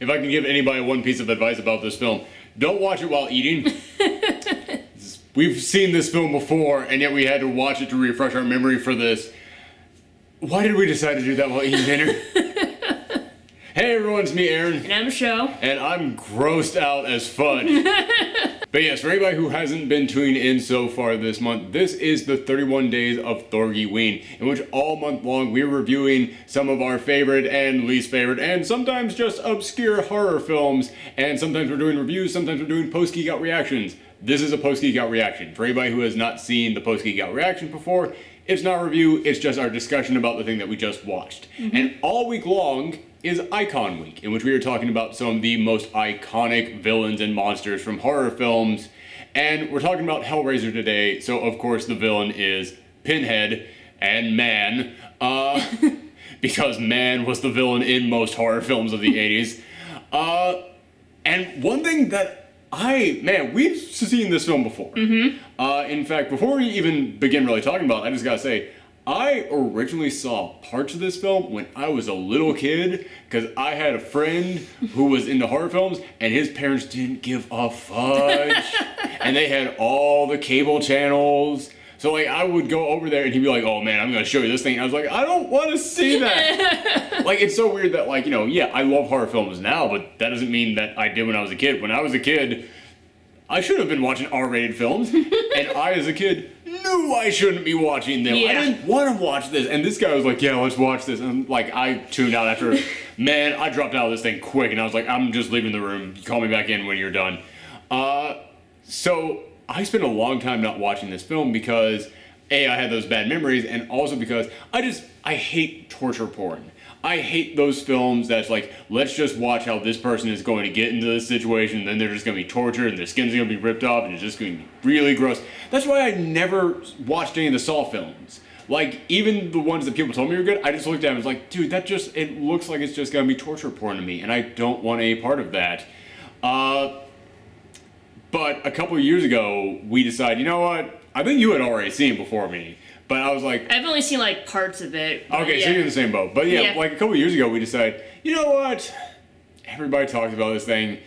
If I can give anybody one piece of advice about this film, don't watch it while eating. We've seen this film before, and yet we had to watch it to refresh our memory for this. Why did we decide to do that while eating dinner? Hey everyone, it's me, Aaron. And I'm Michelle. And I'm grossed out as fudge. But yes, for anybody who hasn't been tuning in so far this month, this is the 31 Days of THORGIWEEN, in which all month long we're reviewing some of our favorite and least favorite, and sometimes just obscure horror films, and sometimes we're doing reviews, sometimes we're doing post-geek out reactions. This is a post-geek out reaction. For anybody who has not seen the post-geek out reaction before, it's not a review, it's just our discussion about the thing that we just watched. And all week long is Icon Week, in which we are talking about some of the most iconic villains and monsters from horror films. And we're talking about Hellraiser today, so of course the villain is Pinhead and Man, because Man was the villain in most horror films of the 80s. And one thing that we've seen this film before. In fact, before we even begin really talking about it, I just gotta say, I originally saw parts of this film when I was a little kid, because I had a friend who was into horror films, and his parents didn't give a fudge. And they had all the cable channels. So, like, I would go over there, and he'd be like, oh, man, I'm going to show you this thing. And I was like, I don't want to see that. Like, it's so weird that, like, you know, yeah, I love horror films now, but that doesn't mean that I did when I was a kid. When I was a kid, I should have been watching R-rated films, and I, as a kid, knew I shouldn't be watching them. Yeah. I didn't want to watch this, and this guy was like, yeah, let's watch this. And, like, I tuned out after, man, I dropped out of this thing quick, and I was like, I'm just leaving the room. Call me back in when you're done. So I spent a long time not watching this film because, A, I had those bad memories, and also because I hate torture porn. I hate those films that's like, let's just watch how this person is going to get into this situation, and then they're just going to be tortured, and their skin's going to be ripped off, and it's just going to be really gross. That's why I never watched any of the Saw films. Like, even the ones that people told me were good, I just looked at them and was like, dude, it looks like it's just going to be torture porn to me, and I don't want any part of that. But a couple of years ago, we decided, you know what? I think you had already seen it before me. But I was like, I've only seen like parts of it. Okay, yeah. so you're in the same boat. But yeah, like a couple of years ago, we decided, you know what? Everybody talks about this thing.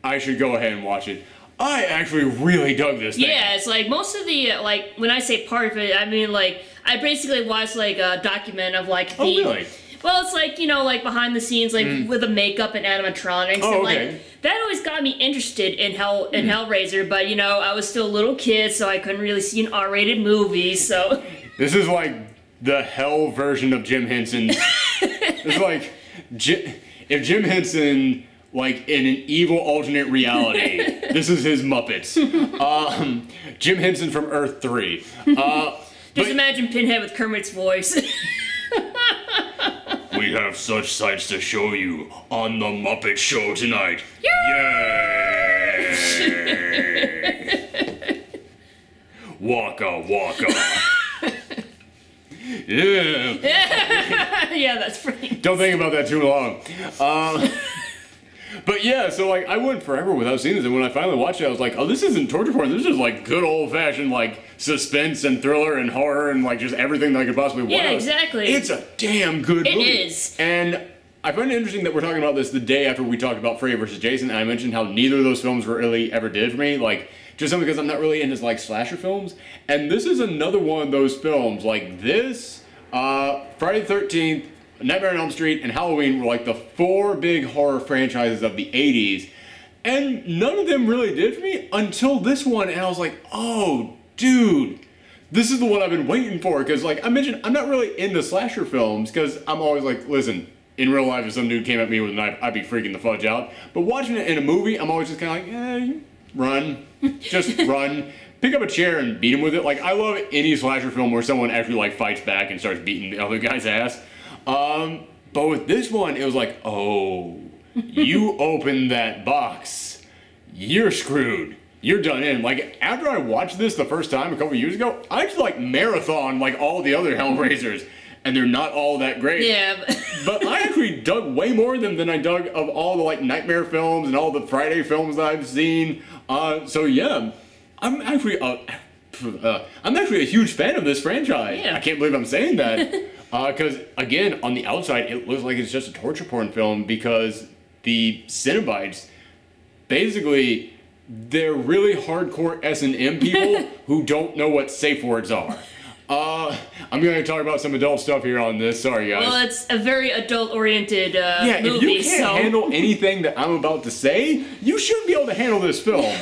I should go ahead and watch it. I actually really dug this thing. Yeah, it's like most of the, like, when I say part of it, I mean, like, I basically watched like a document of like the... Oh, really? Well, it's like, you know, like behind the scenes, like with the makeup and animatronics. Oh, and okay. like that always got me interested in Hellraiser, but you know, I was still a little kid, so I couldn't really see an R-rated movie, so... This is like the hell version of Jim Henson. It's like, if Jim Henson, like in an evil alternate reality, this is his Muppets. Jim Henson from Earth 3. Just imagine Pinhead with Kermit's voice. We have such sights to show you on the Muppet Show tonight. Yay! Waka waka. Yeah. Yeah, that's pretty. Don't think about that too long. But yeah, so like I went forever without seeing this, and when I finally watched it, I was like, oh, this isn't torture porn. This is like good old fashioned like suspense and thriller and horror and like just everything that I could possibly want. Yeah, exactly. It's a damn good movie. It is. And I find it interesting that we're talking about this the day after we talked about Freddy vs. Jason, and I mentioned how neither of those films really ever did for me. Like, just simply because I'm not really into like slasher films. And this is another one of those films. Like this, Friday the 13th, Nightmare on Elm Street, and Halloween were like the four big horror franchises of the 80s. And none of them really did for me until this one. And I was like, oh, dude, this is the one I've been waiting for. Because like I mentioned, I'm not really into slasher films because I'm always like, listen, in real life, if some dude came at me with a knife, I'd be freaking the fudge out. But watching it in a movie, I'm always just kind of like, run. Just run. Pick up a chair and beat him with it. Like, I love any slasher film where someone actually like fights back and starts beating the other guy's ass. But with this one, it was like, oh, you open that box, you're screwed. You're done in. Like, after I watched this the first time a couple years ago, I just like marathon like all the other Hellraisers, and they're not all that great. Yeah. But I actually dug way more of them than I dug of all the like Nightmare films and all the Friday films that I've seen. So yeah, I'm actually a huge fan of this franchise. Yeah. I can't believe I'm saying that. Because, again, on the outside, it looks like it's just a torture porn film because the Cenobites, basically, they're really hardcore S&M people who don't know what safe words are. I'm going to talk about some adult stuff here on this. Sorry, guys. Well, it's a very adult-oriented movie, if you can't handle anything that I'm about to say, you shouldn't be able to handle this film.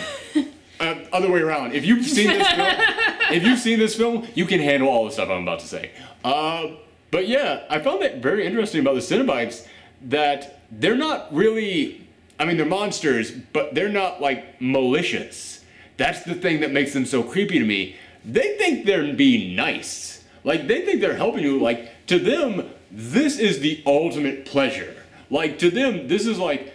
Other way around. If you've seen this film, you can handle all the stuff I'm about to say. But yeah, I found that very interesting about the Cenobites, that they're not really, I mean, they're monsters, but they're not, like, malicious. That's the thing that makes them so creepy to me. They think they're being nice. Like, they think they're helping you. Like, to them, this is the ultimate pleasure. Like, to them, this is like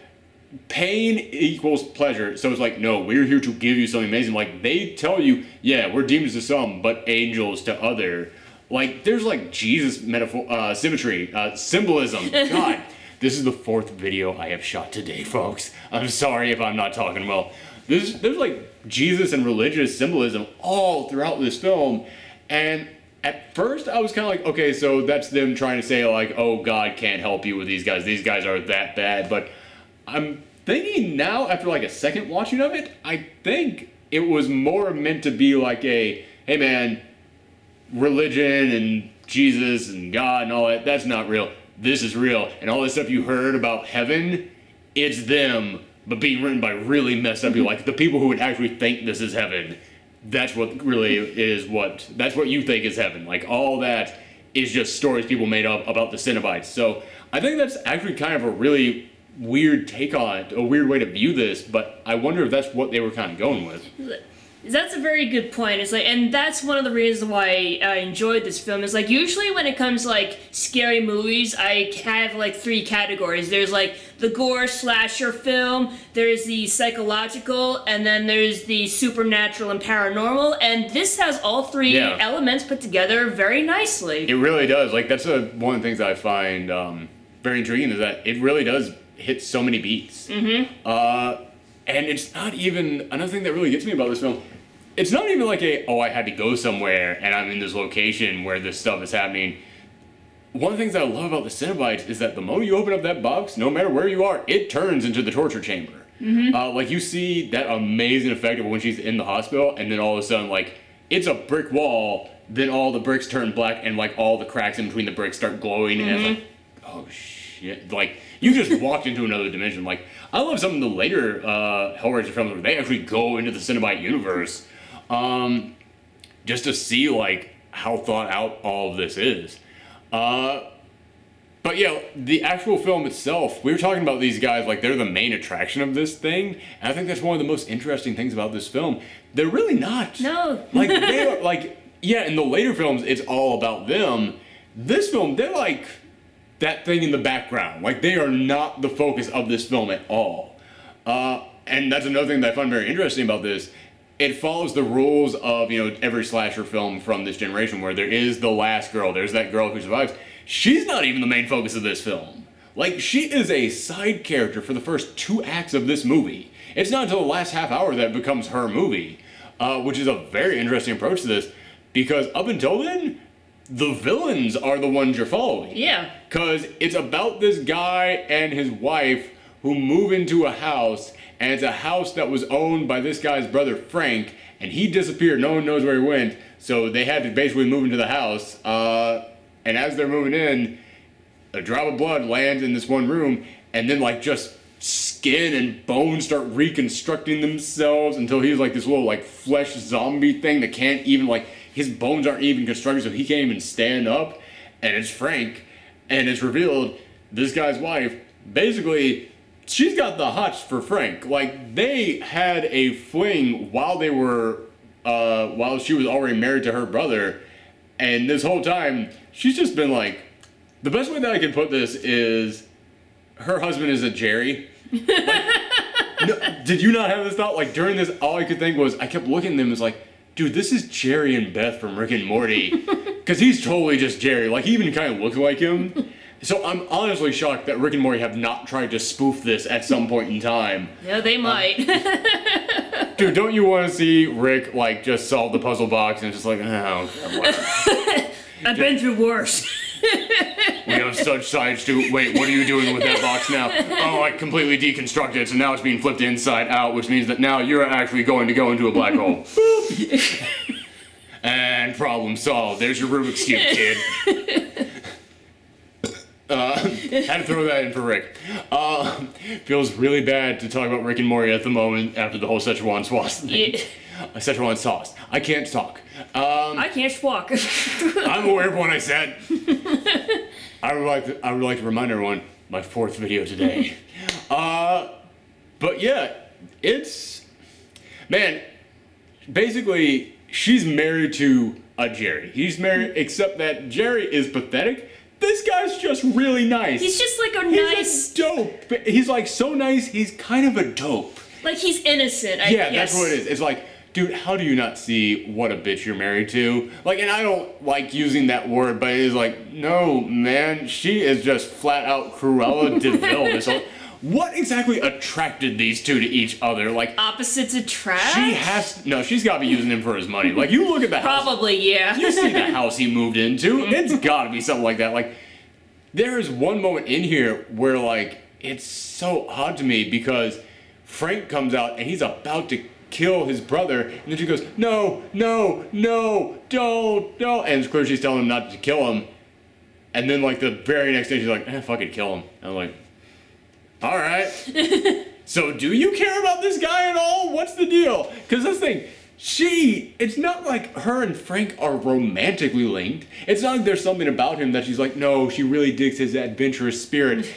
pain equals pleasure. So it's like, no, we're here to give you something amazing. Like, they tell you, yeah, we're demons to some, but angels to other. Like, there's like Jesus metaphor, symmetry, symbolism. God, this is the 4th video I have shot today, folks. I'm sorry if I'm not talking well. There's like Jesus and religious symbolism all throughout this film, and at first I was kind of like, okay, so that's them trying to say like, oh, God can't help you with these guys are that bad. But I'm thinking now, after like a second watching of it, I think it was more meant to be like a, hey man, religion and Jesus and God and all that, that's not real. This is real. And all this stuff you heard about heaven, it's them, but being written by really messed up people, like the people who would actually think this is heaven. That's what really is that's what you think is heaven. Like, all that is just stories people made up about the Cenobites. So I think that's actually kind of a really weird take on it, a weird way to view this, but I wonder if that's what they were kind of going with. That's a very good point. It's like, and that's one of the reasons why I enjoyed this film. Is like, usually when it comes to like scary movies, I have like 3 categories. There's like the gore slasher film, there's the psychological, and then there's the supernatural and paranormal. And this has all 3 elements put together very nicely. It really does. Like, that's one of the things that I find very intriguing, is that it really does hit so many beats. Mm-hmm. And it's not even, another thing that really gets me about this film, it's not even like I had to go somewhere and I'm in this location where this stuff is happening. One of the things that I love about the Cenobites is that the moment you open up that box, no matter where you are, it turns into the torture chamber. Mm-hmm. Like, you see that amazing effect of when she's in the hospital, and then all of a sudden, like, it's a brick wall, then all the bricks turn black, and, like, all the cracks in between the bricks start glowing, mm-hmm. and it's like, oh, shit. Like, you just walked into another dimension. Like, I love some of the later Hellraiser films where they actually go into the Cenobite universe, just to see, like, how thought out all of this is. But yeah, the actual film itself, we were talking about these guys like they're the main attraction of this thing, and I think that's one of the most interesting things about this film. They're really not. No. Like, they are, like, yeah, in the later films, it's all about them. This film, they're like that thing in the background. Like, they are not the focus of this film at all. And that's another thing that I find very interesting about this. It follows the rules of, you know, every slasher film from this generation, where there is the last girl, there's that girl who survives. She's not even the main focus of this film. Like, she is a side character for the first 2 acts of this movie. It's not until the last half hour that it becomes her movie, which is a very interesting approach to this, because up until then, the villains are the ones you're following. Yeah. Because it's about this guy and his wife who move into a house, and it's a house that was owned by this guy's brother Frank, and he disappeared. No one knows where he went, so they had to basically move into the house. And as they're moving in, a drop of blood lands in this one room, and then like just skin and bones start reconstructing themselves until he's like this little like flesh zombie thing that can't even, like, his bones aren't even constructed, so he can't even stand up. And it's Frank, and it's revealed this guy's wife, basically, she's got the hots for Frank. Like, they had a fling while they were, while she was already married to her brother, and this whole time, she's just been like, the best way that I can put this is, her husband is a Jerry. Like, no, did you not have this thought? Like, during this, all I could think was, I kept looking at them as like, dude, this is Jerry and Beth from Rick and Morty. Because he's totally just Jerry. Like, he even kind of looks like him. So I'm honestly shocked that Rick and Morty have not tried to spoof this at some point in time. Yeah, they might. Dude, don't you want to see Rick, like, just solve the puzzle box and just like, oh, whatever. I've been through worse. We have such sides to. Wait, what are you doing with that box now? Oh, I completely deconstructed it, so now it's being flipped inside out, which means that now you're actually going to go into a black hole. And problem solved. There's your Rubik's Cube, kid. Had to throw that in for Rick. Feels really bad to talk about Rick and Morty at the moment after the whole Szechuan sauce thing. Yeah. Szechuan sauce. I can't talk. I can't walk. I'm aware of what I said. I would like to remind everyone, my 4th video today. But yeah, it's, man, basically, she's married to a Jerry. He's married, except that Jerry is pathetic. This guy's just really nice. He's just like a He's nice... dope. He's like so nice, he's kind of a dope. Like, he's innocent, I Yeah, guess. that's what it is. It's like, dude, how do you not see what a bitch you're married to? Like, and I don't like using that word, but it is like, no, man, she is just flat out Cruella de Vil. So, what exactly attracted these two to each other? Like, Opposites attract? she's got to be using him for his money. Like, you look at the house. Probably, yeah. You see the house he moved into. It's got to be something like that. Like, there is one moment in here where, like, it's so odd to me because Frank comes out and he's about to kill his brother, and then she goes, no, don't. And it's clear she's telling him not to kill him. And then, like, the very next day, she's like, fuck it, kill him. And I'm like, all right. So do you care about this guy at all? What's the deal? Because this thing, it's not like her and Frank are romantically linked. It's not like there's something about him that she's like, no, she really digs his adventurous spirit.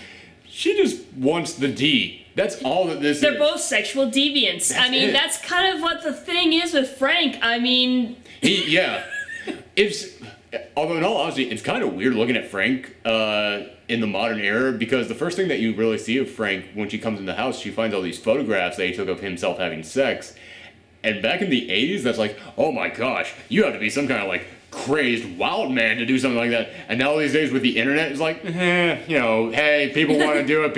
She just wants the D. That's all that this is. They're both sexual deviants. That's kind of what the thing is with Frank. Although in all honesty, it's kind of weird looking at Frank in the modern era, because the first thing that you really see of Frank when she comes in the house, she finds all these photographs that he took of himself having sex. And back in the 80s, that's like, oh my gosh, you have to be some kind of like crazed wild man to do something like that. And now these days with the internet, it's like, hey, people want to do it,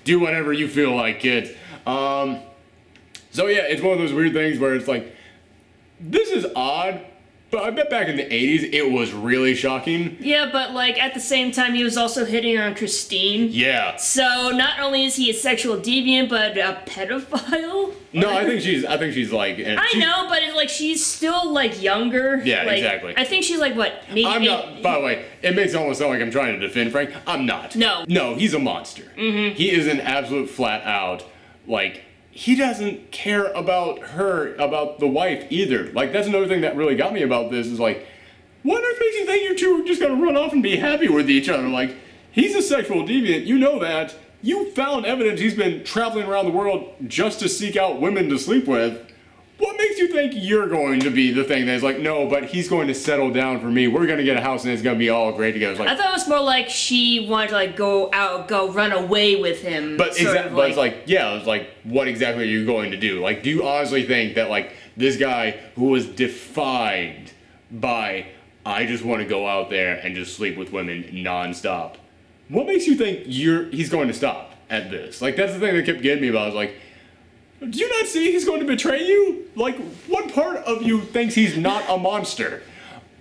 do whatever you feel like, kids. So yeah, it's one of those weird things where it's like, this is odd, but I bet back in the 80s it was really shocking. Yeah, but like at the same time he was also hitting on Christine. Yeah. So not only is he a sexual deviant, but a pedophile. No, I think she's like. I know, but like she's still like younger. Yeah, like, exactly. I think she's like what? Maybe I'm not. By the way, it makes it almost sound like I'm trying to defend Frank. I'm not. No. No, he's a monster. Mm-hmm. He is an absolute flat out like. He doesn't care about her, about the wife either. Like, that's another thing that really got me about this is like, what makes you think you two are just gonna run off and be happy with each other? Like, he's a sexual deviant, you know that. You found evidence he's been traveling around the world just to seek out women to sleep with. What makes you think you're going to be the thing that's like, no, but he's going to settle down for me. We're going to get a house and it's going to be all great together. It's like, I thought it was more like she wanted to like go run away with him. But it's like, what exactly are you going to do? Like, do you honestly think that like this guy who was defined by, I just want to go out there and just sleep with women nonstop, what makes you think he's going to stop at this? Like, that's the thing that kept getting me about. Is like, do you not see he's going to betray you? Like, what part of you thinks he's not a monster?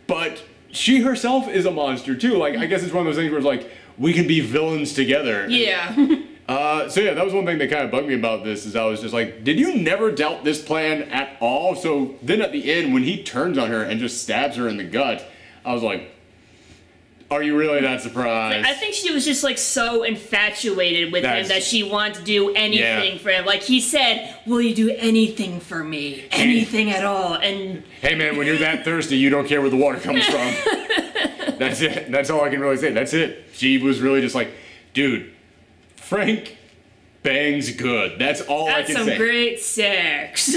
But she herself is a monster too. Like, I guess it's one of those things where it's like, we can be villains together. Yeah. So yeah, that was one thing that kind of bugged me about this, is I was just like, did you never doubt this plan at all? So then at the end, when he turns on her and just stabs her in the gut, I was like, are you really that surprised? I think she was just like so infatuated with him that she wanted to do anything for him. Like he said, will you do anything for me? Anything at all. And hey man, when you're that thirsty, you don't care where the water comes from. That's it. That's all I can really say. That's it. She was really just like, dude, Frank bangs good. That's all I can say. That's some great sex.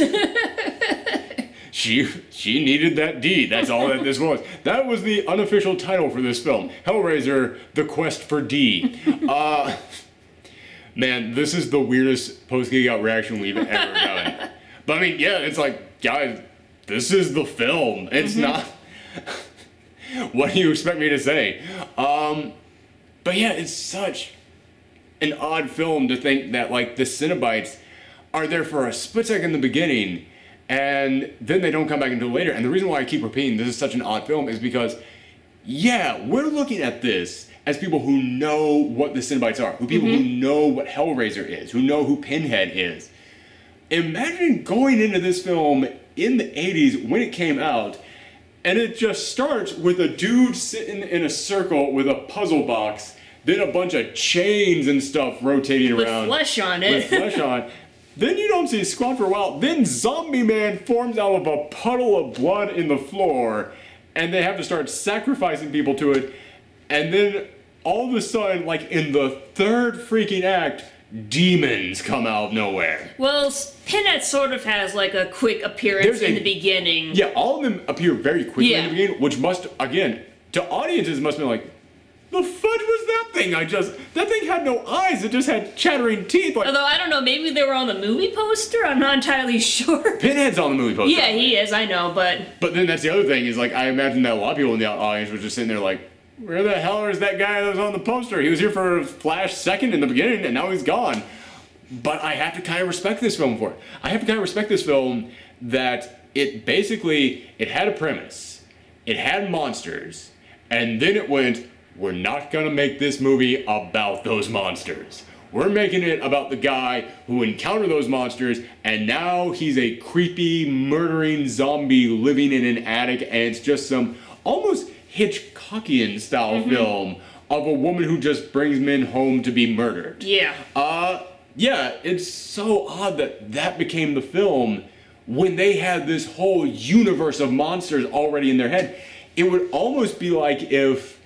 She needed that D. That's all that this was. That was the unofficial title for this film. Hellraiser, The Quest for D. Man, this is the weirdest post-gig out reaction we've ever done. But I mean, yeah, it's like, guys, this is the film. It's not... What do you expect me to say? But yeah, it's such an odd film to think that, like, the Cenobites are there for a split second in the beginning, and then they don't come back until later. And the reason why I keep repeating this is such an odd film is because yeah, we're looking at this as people who know what the Cenobites are, people who know what Hellraiser is, who know who Pinhead is. Imagine going into this film in the 80s when it came out, and it just starts with a dude sitting in a circle with a puzzle box, then a bunch of chains and stuff rotating around. With flesh on it. With flesh on. Then you don't see Squad for a while. Then Zombie Man forms out of a puddle of blood in the floor, and they have to start sacrificing people to it. And then all of a sudden, like in the third freaking act, demons come out of nowhere. Well, Pinhead sort of has like a quick appearance in the beginning. Yeah, all of them appear very quickly in Yeah. the beginning, which must, again, to audiences must be like, the fudge was that thing? That thing had no eyes, it just had chattering teeth. Like, Although, I don't know, maybe they were on the movie poster? I'm not entirely sure. Pinhead's on the movie poster. Yeah, he is, I know, but... But then that's the other thing, is like, I imagine that a lot of people in the audience were just sitting there like, where the hell is that guy that was on the poster? He was here for a flash second in the beginning, and now he's gone. But I have to kind of respect this film for it. I have to kind of respect this film that it had a premise, it had monsters, and then it went, we're not gonna make this movie about those monsters. We're making it about the guy who encountered those monsters, and now he's a creepy, murdering zombie living in an attic, and it's just some almost Hitchcockian style film of a woman who just brings men home to be murdered. Yeah. Yeah, it's so odd that became the film when they had this whole universe of monsters already in their head. It would almost be like if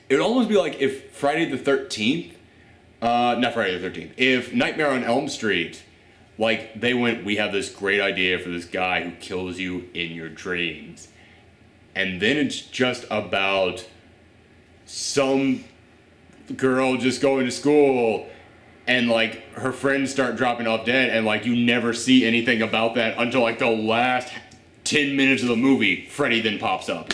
Friday the 13th, not Friday the 13th, if Nightmare on Elm Street, like they went, we have this great idea for this guy who kills you in your dreams. And then it's just about some girl just going to school and like her friends start dropping off dead, and like you never see anything about that until like the last 10 minutes of the movie. Freddy then pops up.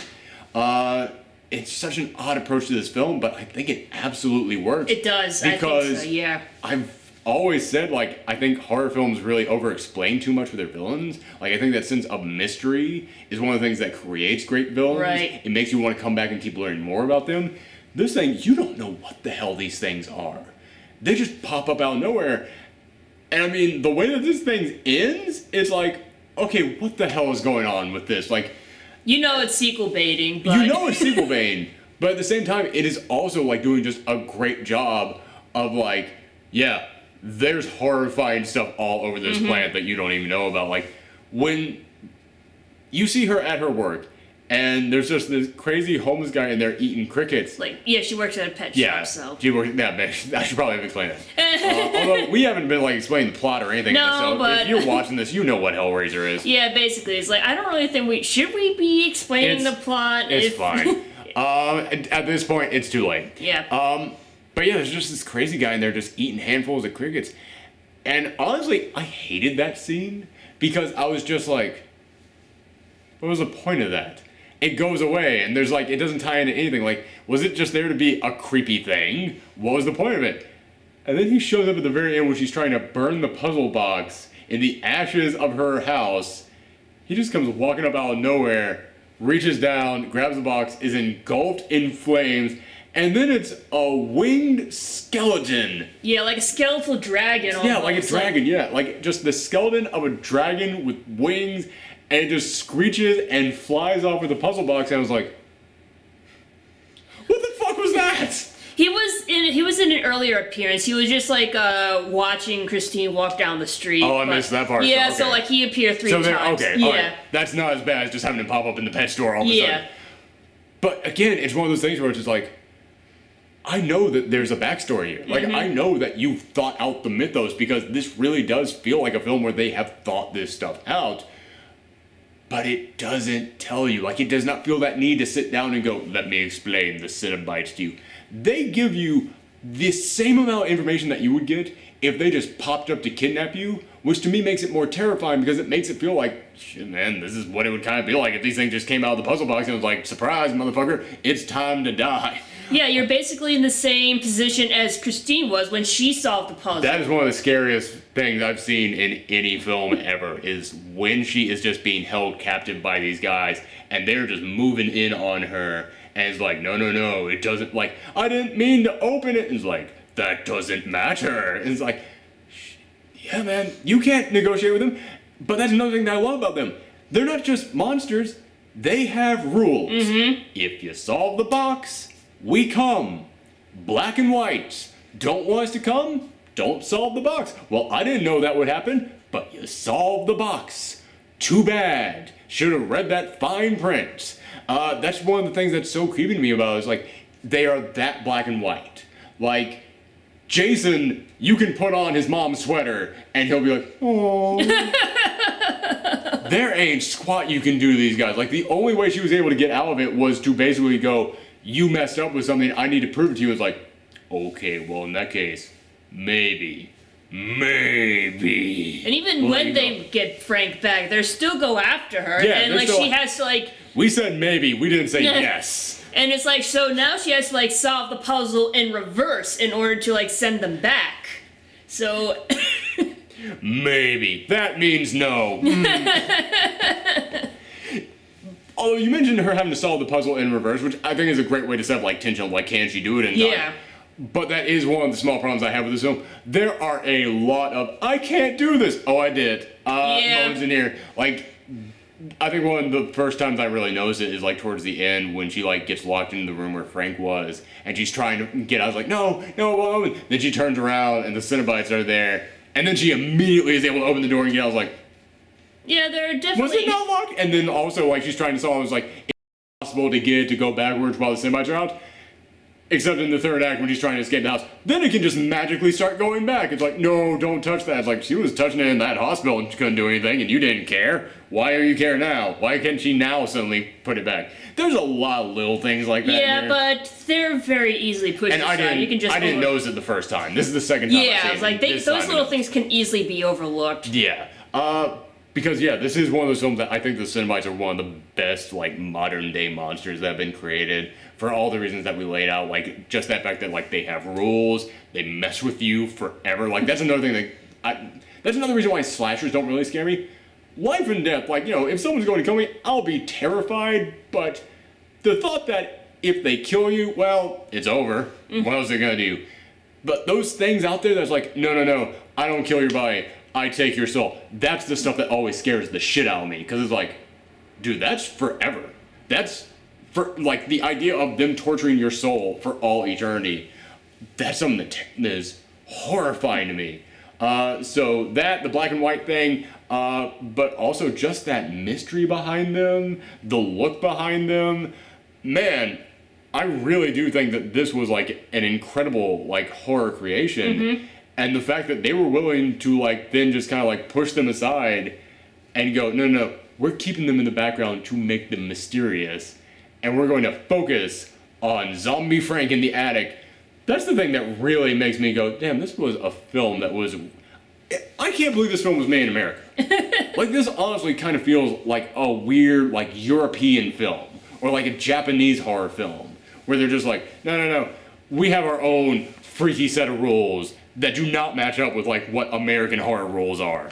It's such an odd approach to this film, but I think it absolutely works. It does, because I think so, yeah. I've always said, like, I think horror films really over-explain too much with their villains. Like, I think that sense of mystery is one of the things that creates great villains. Right. It makes you want to come back and keep learning more about them. This thing, you don't know what the hell these things are. They just pop up out of nowhere. And I mean, the way that this thing ends, is like, okay, what the hell is going on with this? Like, you know it's sequel baiting, but... You know it's sequel baiting, but at the same time, it is also like doing just a great job of like, yeah, there's horrifying stuff all over this planet that you don't even know about. Like, when you see her at her work, and there's just this crazy homeless guy in there eating crickets. Like, yeah, she works at a pet shop, so... She works, yeah, man, I should probably have explained that. Although, we haven't been, like, explaining the plot or anything. No, so but... if you're watching this, you know what Hellraiser is. Yeah, basically, it's like, I don't really think should we be explaining the plot? It's fine. At this point, it's too late. Yeah. But yeah, there's just this crazy guy in there just eating handfuls of crickets. And honestly, I hated that scene because I was just like, what was the point of that? It goes away, and there's like, it doesn't tie into anything. Like, was it just there to be a creepy thing? What was the point of it? And then he shows up at the very end when she's trying to burn the puzzle box in the ashes of her house. He just comes walking up out of nowhere, reaches down, grabs the box, is engulfed in flames, and then it's a winged skeleton. Yeah, like a skeletal dragon almost. Yeah, like a dragon, yeah. Like just the skeleton of a dragon with wings, and it just screeches and flies off with the puzzle box, and I was like, what the fuck was that? He was in an earlier appearance. He was just like watching Christine walk down the street. Oh, I missed that part. Yeah, Okay. so like he appeared three times. Okay, yeah. alright. That's not as bad as just having him pop up in the pet store all of a sudden. But again, it's one of those things where it's just like, I know that there's a backstory here. Like, I know that you've thought out the mythos, because this really does feel like a film where they have thought this stuff out. But it doesn't tell you. Like, it does not feel that need to sit down and go, let me explain the Cenobites to you. They give you the same amount of information that you would get if they just popped up to kidnap you, which to me makes it more terrifying, because it makes it feel like, shit, man, this is what it would kind of be like if these things just came out of the puzzle box and was like, surprise, motherfucker, it's time to die. Yeah, you're basically in the same position as Christine was when she solved the puzzle. That is one of the scariest things I've seen in any film ever, is when she is just being held captive by these guys, and they're just moving in on her, and it's like, no, it doesn't, like, I didn't mean to open it, and it's like, that doesn't matter, and it's like, yeah, man, you can't negotiate with them, but that's another thing that I love about them. They're not just monsters, they have rules. If you solve the box, we come. Black and white. Don't want us to come? Don't solve the box. Well, I didn't know that would happen, but you solved the box. Too bad. Should have read that fine print. That's one of the things that's so creepy to me about it, is like, they are that black and white. Like, Jason, you can put on his mom's sweater, and he'll be like, oh. There ain't squat you can do to these guys. Like, the only way she was able to get out of it was to basically go, you messed up with something, I need to prove it to you. It's like, okay, well, in that case, maybe. And even when they get Frank back, they still go after her. Yeah, and, like, still, she has to, like... We said maybe, we didn't say yes. And it's like, so now she has to, like, solve the puzzle in reverse in order to, like, send them back. So... Maybe. That means no. Although you mentioned her having to solve the puzzle in reverse, which I think is a great way to set up, like, tension, like, can she do it in time? But that is one of the small problems I have with this film. There are a lot of, I can't do this. Oh, I did. Moments in here. Like, I think one of the first times I really noticed it is, like, towards the end when she, like, gets locked into the room where Frank was, and she's trying to get out. I was like, no, woman. Then she turns around, and the Cenobites are there, and then she immediately is able to open the door and get out. I was like, yeah, they're definitely... Was it not locked? And then also, like, she's trying to solve, it was like, it's impossible to get it to go backwards while the Cenobites are out. Except in the third act when she's trying to escape the house. Then it can just magically start going back. It's like, no, don't touch that. It's like, she was touching it in that hospital and she couldn't do anything and you didn't care. Why are you care now? Why can't she now suddenly put it back? There's a lot of little things like that. Yeah, but they're very easily pushed aside. I didn't notice it the first time. This is the second time I've seen it. Yeah, it's like, those little things can easily be overlooked. Yeah. Because, yeah, this is one of those films that I think the Cenobites are one of the best, like, modern-day monsters that have been created for all the reasons that we laid out. Like, just that fact that, like, they have rules, they mess with you forever. Like, that's another thing that's another reason why slashers don't really scare me. Life and death, like, you know, if someone's going to kill me, I'll be terrified, but the thought that if they kill you, well, it's over. What else are they gonna do? But those things out there that's like, no, I don't kill your body. I take your soul. That's the stuff that always scares the shit out of me. Because it's like, dude, that's forever. That's, for like, the idea of them torturing your soul for all eternity. That's something that is horrifying to me. So that, the black and white thing, but also just that mystery behind them, the look behind them. Man, I really do think that this was, like, an incredible, like, horror creation. And the fact that they were willing to, like, then just kind of, like, push them aside and go, no, we're keeping them in the background to make them mysterious. And we're going to focus on Zombie Frank in the attic. That's the thing that really makes me go, damn, this was a film that was... I can't believe this film was made in America. Like, this honestly kind of feels like a weird, like, European film. Or like a Japanese horror film. Where they're just like, no, we have our own freaky set of rules that do not match up with, like, what American horror rules are.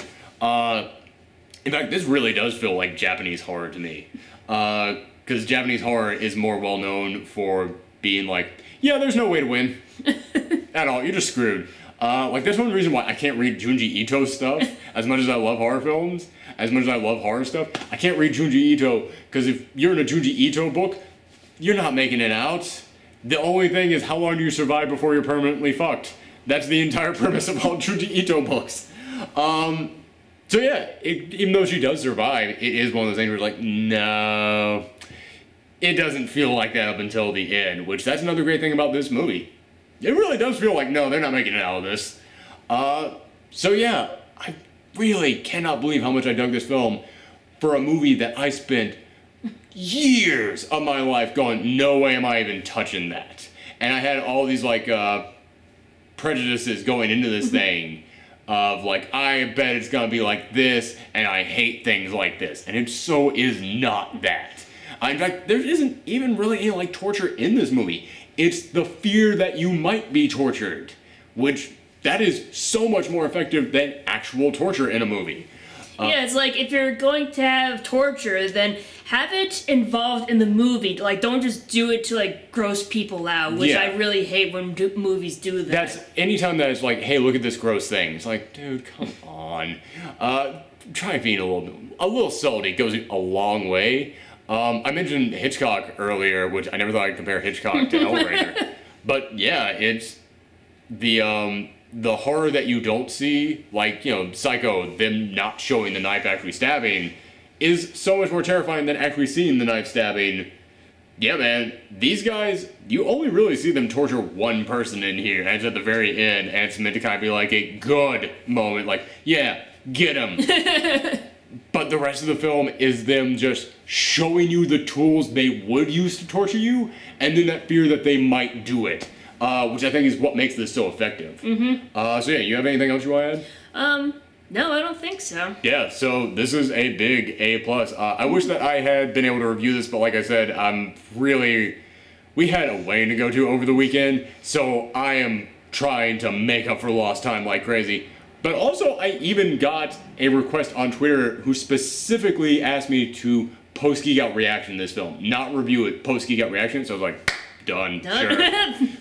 In fact, this really does feel like Japanese horror to me. Because Japanese horror is more well known for being like, yeah, there's no way to win. At all, you're just screwed. Like, that's one reason why I can't read Junji Ito stuff, as much as I love horror films, as much as I love horror stuff. I can't read Junji Ito, because if you're in a Junji Ito book, you're not making it out. The only thing is, how long do you survive before you're permanently fucked? That's the entire premise of all Junji Ito books. So yeah, even though she does survive, it is one of those things where it's like, no, it doesn't feel like that up until the end, which that's another great thing about this movie. It really does feel like, no, they're not making it out of this. So yeah, I really cannot believe how much I dug this film for a movie that I spent years of my life going, no way am I even touching that. And I had all these, like, prejudices going into this thing of, like, I bet it's gonna be like this, and I hate things like this. And it so is not that. In fact, there isn't even really any, like, torture in this movie. It's the fear that you might be tortured, which that is so much more effective than actual torture in a movie. Yeah, it's like if you're going to have torture, then have it involved in the movie. Like, don't just do it to like gross people out, which Yeah. I really hate when movies do that. That's anytime that it's like, hey, look at this gross thing. It's like, dude, come on. Try being a little salty goes a long way. I mentioned Hitchcock earlier, which I never thought I'd compare Hitchcock to Hellraiser. But yeah, it's the horror that you don't see, like, Psycho, them not showing the knife actually stabbing, is so much more terrifying than actually seeing the knife stabbing. Yeah, man, these guys, you only really see them torture one person in here, and it's at the very end, and it's meant to kind of be like a good moment, like, yeah, get him. But the rest of the film is them just showing you the tools they would use to torture you, and then that fear that they might do it. Which I think is what makes this so effective. So yeah, you have anything else you want to add? No, I don't think so. Yeah, so this is a big A+. I wish that I had been able to review this, but like I said, we had a wedding to go to over the weekend, so I am trying to make up for lost time like crazy. But also, I even got a request on Twitter who specifically asked me to post Geek Out reaction to this film, not review it, post Geek Out reaction, so I was like, done. Sure.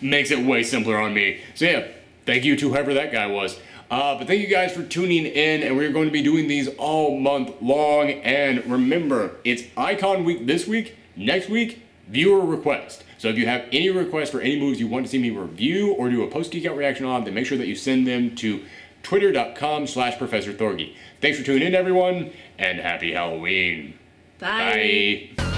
Makes it way simpler on me. So yeah, thank you to whoever that guy was. But thank you guys for tuning in, and we're going to be doing these all month long. And remember, it's Icon Week this week. Next week, viewer request. So if you have any requests for any movies you want to see me review or do a post Geek Out reaction on, then make sure that you send them to twitter.com/ProfessorThorgy. Thanks for tuning in, everyone, and happy Halloween. Bye. Bye.